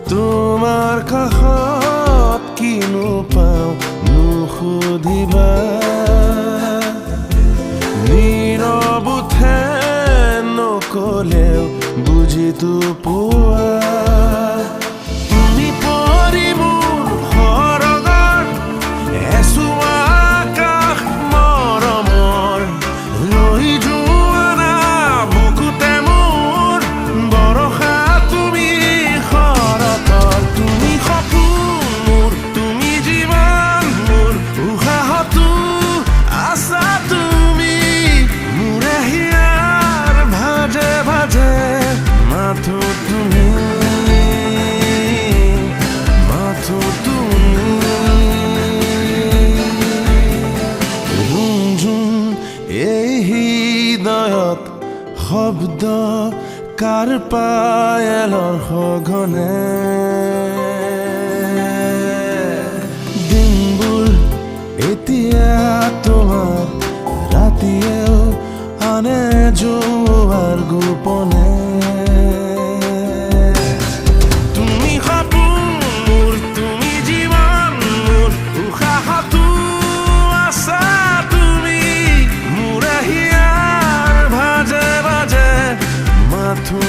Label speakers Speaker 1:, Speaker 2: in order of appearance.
Speaker 1: তোমাৰ কাষত কিনো পাওঁ নুসুধিবা নীৰৱ উঠে নকলেও বুজিতো পোৱা তুমি পৰি মোৰ সৰগৰ এচুৱা আকাশ মৰমৰ লৈ যোৱা না বুকুতে মোৰ বৰষা তুমি শৰতৰ তুমি সপোন মোৰ তুমি জীৱন মোৰ উশাহতো আছা তুমি মোৰে হিয়াৰ ভাজে ভাজে মাথো তুমি মাথো তুমি ৰুমঝুম এই হৃদয়ত শব্দ কাৰ পায়েলৰ সঘনে দিনবোৰ এতিয়া তোমাৰ ৰাতিয়েও আনে জোৱাৰ গোপনে তুমি সপোন মোৰ তুমি জীৱন মোৰ উশাহতো আছা তুমি মোৰে হিয়াৰ ভাজে ভাজে মাথো